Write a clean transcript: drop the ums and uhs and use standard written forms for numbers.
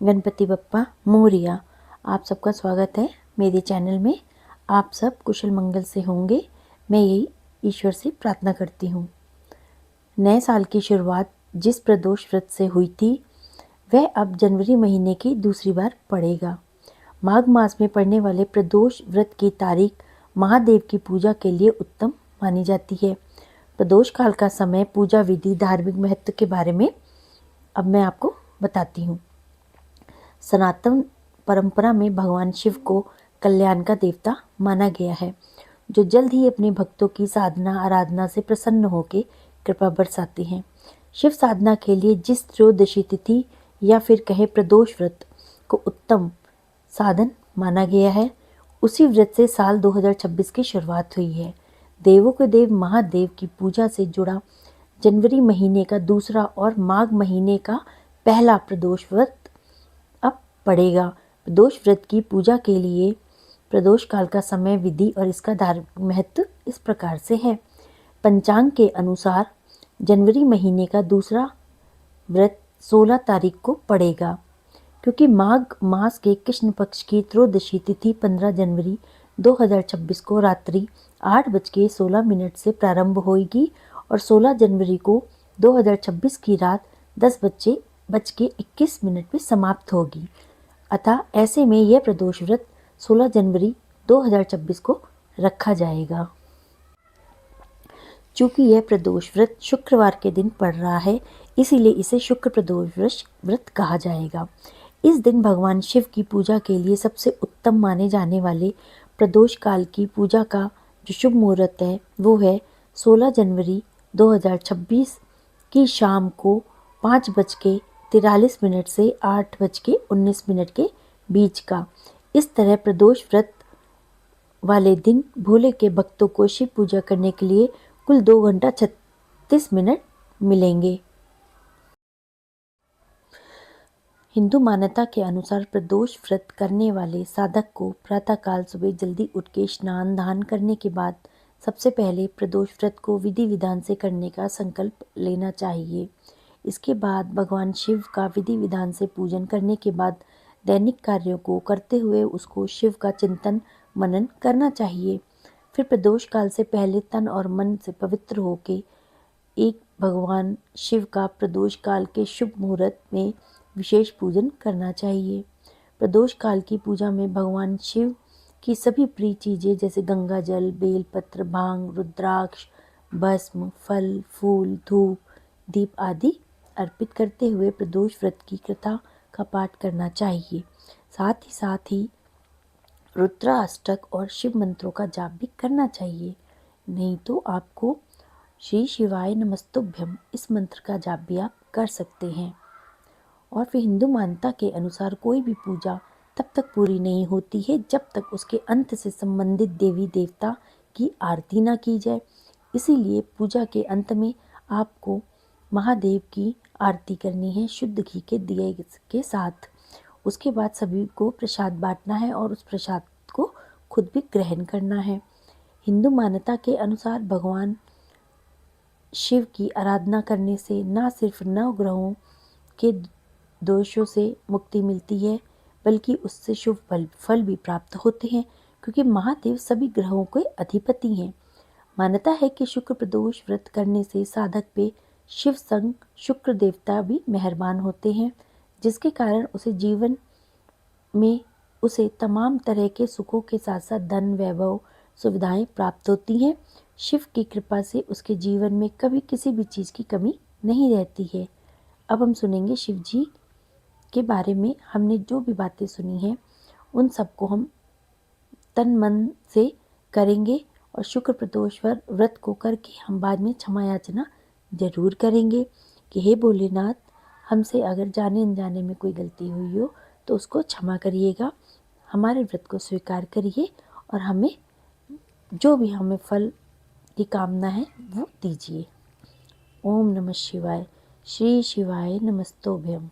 गणपति बप्पा मोरिया। आप सबका स्वागत है मेरे चैनल में। आप सब कुशल मंगल से होंगे, मैं यही ईश्वर से प्रार्थना करती हूँ। नए साल की शुरुआत जिस प्रदोष व्रत से हुई थी वह अब जनवरी महीने की दूसरी बार पड़ेगा। माघ मास में पड़ने वाले प्रदोष व्रत की तारीख महादेव की पूजा के लिए उत्तम मानी जाती है। प्रदोष काल का समय, पूजा विधि, धार्मिक महत्व के बारे में अब मैं आपको बताती हूँ। सनातन परंपरा में भगवान शिव को कल्याण का देवता माना गया है, जो जल्द ही अपने भक्तों की साधना आराधना से प्रसन्न होकर कृपा बरसाते हैं। शिव साधना के लिए जिस त्रयोदशी तिथि या फिर कहे प्रदोष व्रत को उत्तम साधन माना गया है, उसी व्रत से साल 2026 की शुरुआत हुई है। देवों के देव महादेव की पूजा से जुड़ा जनवरी महीने का दूसरा और माघ महीने का पहला प्रदोष व्रत अब पड़ेगा। प्रदोष व्रत की पूजा के लिए प्रदोष काल का समय, विधि और इसका धार्मिक महत्व इस प्रकार से है। पंचांग के अनुसार जनवरी महीने का दूसरा व्रत 16 तारीख को पड़ेगा, क्योंकि माघ मास के कृष्ण पक्ष की त्रयोदशी तिथि 15 जनवरी 2026 को रात्रि 8:16 से प्रारंभ होगी और 16 जनवरी को 2026 की रात 10:21 में समाप्त होगी। अतः ऐसे में यह प्रदोष व्रत 16 जनवरी 2026 को रखा जाएगा। चूंकि यह प्रदोष व्रत शुक्रवार के दिन पड़ रहा है, इसीलिए इसे शुक्र प्रदोष व्रत कहा जाएगा। इस दिन भगवान शिव की पूजा के लिए सबसे उत्तम माने जाने वाले प्रदोष काल की पूजा का जो शुभ मुहूर्त है वो है 16 जनवरी 2026 की शाम को 5:43 से 8:19 के बीच का। इस तरह प्रदोष व्रत वाले दिन भोले के भक्तों को शिव पूजा करने के लिए कुल 2 घंटा 36 मिनट मिलेंगे। हिंदू मान्यता के अनुसार प्रदोष व्रत करने वाले साधक को प्रातःकाल सुबह जल्दी उठ के स्नान दान करने के बाद सबसे पहले प्रदोष व्रत को विधि विधान से करने का संकल्प लेना चाहिए। इसके बाद भगवान शिव का विधि विधान से पूजन करने के बाद दैनिक कार्यों को करते हुए उसको शिव का चिंतन मनन करना चाहिए। फिर प्रदोष काल से पहले तन और मन से पवित्र होके एक भगवान शिव का प्रदोष काल के शुभ मुहूर्त में विशेष पूजन करना चाहिए। प्रदोष काल की पूजा में भगवान शिव की सभी प्रिय चीज़ें जैसे गंगा जल, बेलपत्र, भांग, रुद्राक्ष, भस्म, फल, फूल, धूप, दीप आदि अर्पित करते हुए प्रदोष व्रत की कथा का पाठ करना चाहिए। साथ ही रुद्राष्टक और शिव मंत्रों का जाप भी करना चाहिए। नहीं तो आपको श्री शिवाय नमस्तुभ्यम इस मंत्र का जाप भी आप कर सकते हैं। और फिर हिंदू मान्यता के अनुसार कोई भी पूजा तब तक पूरी नहीं होती है जब तक उसके अंत से संबंधित देवी देवता की आरती ना की जाए। इसीलिए पूजा के अंत में आपको महादेव की आरती करनी है शुद्ध घी के दिए के साथ। उसके बाद सभी को प्रसाद बांटना है और उस प्रसाद को खुद भी ग्रहण करना है। हिंदू मान्यता के अनुसार भगवान शिव की आराधना करने से न सिर्फ नवग्रहों के दोषों से मुक्ति मिलती है, बल्कि उससे शुभ फल भी प्राप्त होते हैं, क्योंकि महादेव सभी ग्रहों के अधिपति हैं। मान्यता है कि शुक्र प्रदोष व्रत करने से साधक पे शिव संग शुक्र देवता भी मेहरबान होते हैं, जिसके कारण उसे जीवन में उसे तमाम तरह के सुखों के साथ साथ धन, वैभव, सुविधाएं प्राप्त होती हैं। शिव की कृपा से उसके जीवन में कभी किसी भी चीज़ की कमी नहीं रहती है। अब हम सुनेंगे शिव जी के बारे में। हमने जो भी बातें सुनी हैं उन सबको हम तन मन से करेंगे और शुक्र प्रदोष व्रत को करके हम बाद में क्षमा याचना जरूर करेंगे कि हे भोलेनाथ, हमसे अगर जाने अनजाने में कोई गलती हुई हो तो उसको क्षमा करिएगा, हमारे व्रत को स्वीकार करिए और हमें जो भी हमें फल की कामना है वो दीजिए। ओम नमः शिवाय। श्री शिवाय नमस्तुभ्यम।